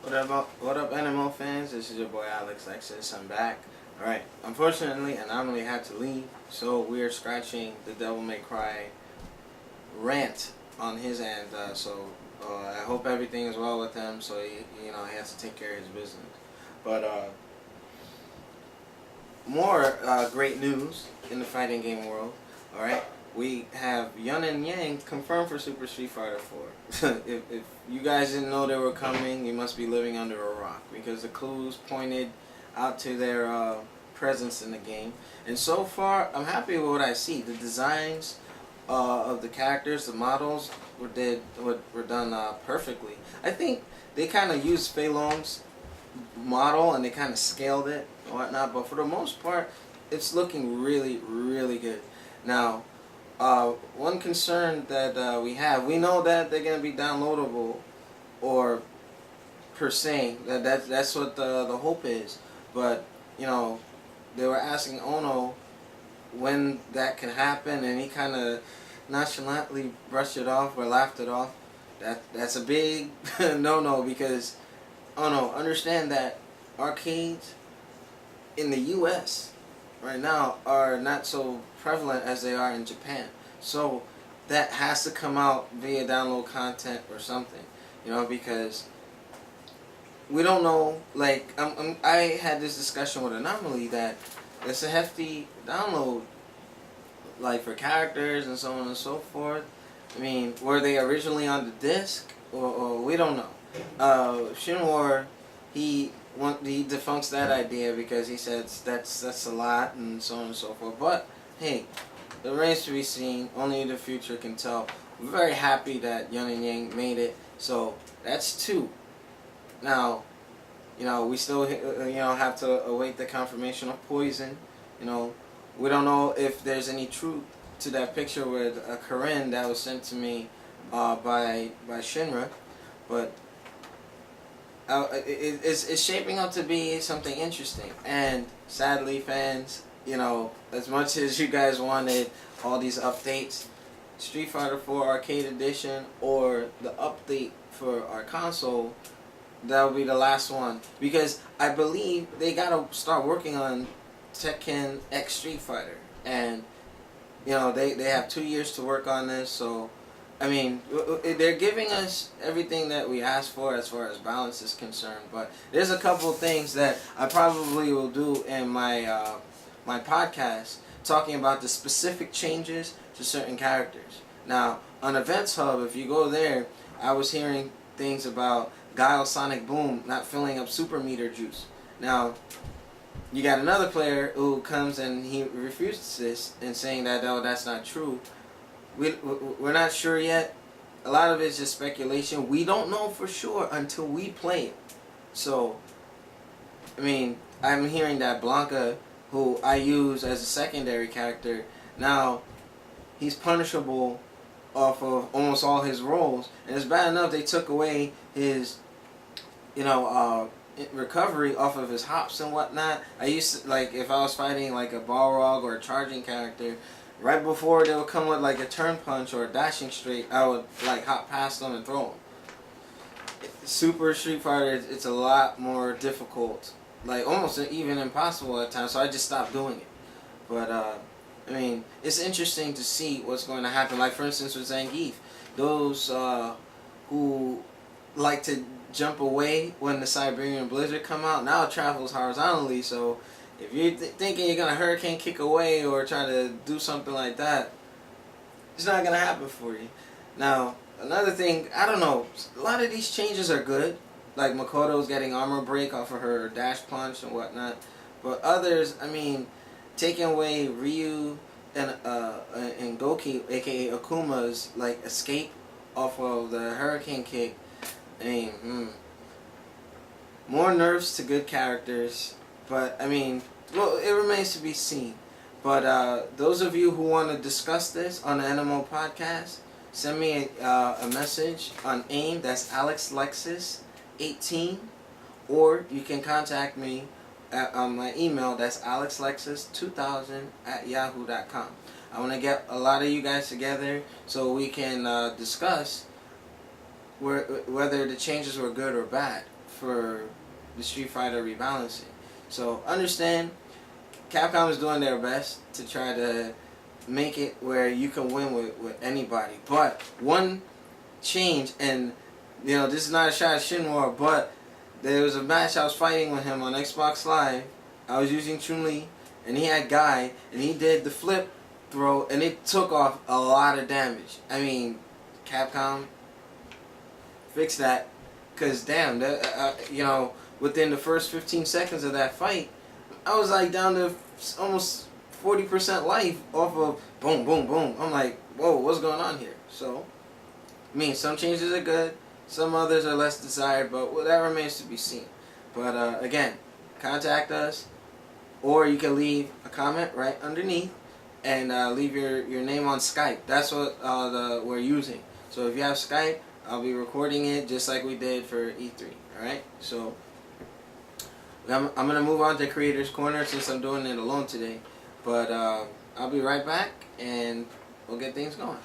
What up, nMo fans? This is your boy Alex Lexus. I'm back. Alright, unfortunately, Anomaly had to leave, so we are scratching the Devil May Cry rant on his end. I hope everything is well with him, so he has to take care of his business. But more great news in the fighting game world. Alright, we have Yun and Yang confirmed for Super Street Fighter 4. if you guys didn't know they were coming, you must be living under a rock, because the clues pointed out to their presence in the game. And so far, I'm happy with what I see. The designs of the characters, the models were done perfectly. I think they kind of used Fei Long's model and they kind of scaled it and whatnot, but for the most part, it's looking really, really good. Now, one concern that we know that they're gonna be downloadable, or per se, that's what the hope is. But they were asking Ono when that can happen, and he kind of nonchalantly brushed it off or laughed it off. That's a big no, because understand that arcades in the U.S. right now are not so prevalent as they are in Japan. So that has to come out via download content or something, because we don't know. Like I had this discussion with Anomaly that it's a hefty download, like for characters and so on and so forth. I mean, were they originally on the disc, or we don't know. Shinwar, he defunks that idea because he says that's a lot and so on and so forth. But hey, it remains to be seen. Only the future can tell. We're very happy that Yun and Yang made it. So that's two. Now, we still have to await the confirmation of Poison. We don't know if there's any truth to that picture with Corinne that was sent to me by Shinra, but it's shaping up to be something interesting. And sadly, fans, as much as you guys wanted all these updates, Street Fighter 4 Arcade Edition or the update for our console, that will be the last one, because I believe they gotta start working on Tekken X Street Fighter, and they have 2 years to work on this. So I mean, they're giving us everything that we asked for as far as balance is concerned. But there's a couple of things that I probably will do in my my podcast, talking about the specific changes to certain characters. Now, on Events Hub, if you go there, I was hearing things about Guile Sonic Boom not filling up Super Meter Juice. Now, you got another player who comes and he refutes this and saying that that's not true. We're not sure yet. A lot of it's just speculation. We don't know for sure until we play it. So, I mean, I'm hearing that Blanca, who I use as a secondary character, now he's punishable off of almost all his roles. And it's bad enough they took away his, recovery off of his hops and whatnot. I used to, like, if I was fighting like a Balrog or a charging character, right before they would come with like a turn punch or a dashing straight, I would like hop past them and throw them. Super Street Fighter, it's a lot more difficult, like almost even impossible at times. So I just stopped doing it. But I mean, it's interesting to see what's going to happen. Like for instance with Zangief, those who like to jump away when the Siberian Blizzard come out now travels horizontally. So if you're thinking you're gonna hurricane kick away or try to do something like that, it's not gonna happen for you. Now, another thing, I don't know, a lot of these changes are good. Like Makoto's getting armor break off of her dash punch and whatnot. But others, I mean, taking away Ryu and Goki, aka Akuma's like escape off of the hurricane kick. I mean, more nerfs to good characters. But I mean, well, it remains to be seen. But those of you who want to discuss this on the nMo podcast, send me a message on AIM. That's AlexLexus18, or you can contact me on my email. That's AlexLexus2000@yahoo.com. I want to get a lot of you guys together so we can discuss whether the changes were good or bad for the Street Fighter rebalancing. So understand, Capcom is doing their best to try to make it where you can win with anybody. But one change, and this is not a shot at Shinwar, but there was a match I was fighting with him on Xbox Live. I was using Chun-Li, and he had Guy, and he did the flip throw, and it took off a lot of damage. I mean, Capcom, fix that, because damn, within the first 15 seconds of that fight, I was like down to almost 40% life off of boom, boom, boom. I'm like, whoa, what's going on here? So, I mean, some changes are good, some others are less desired, but that remains to be seen. But again, contact us, or you can leave a comment right underneath and leave your name on Skype. That's what we're using. So if you have Skype, I'll be recording it just like we did for E3. Alright? So I'm going to move on to Creator's Corner since I'm doing it alone today. But I'll be right back and we'll get things going.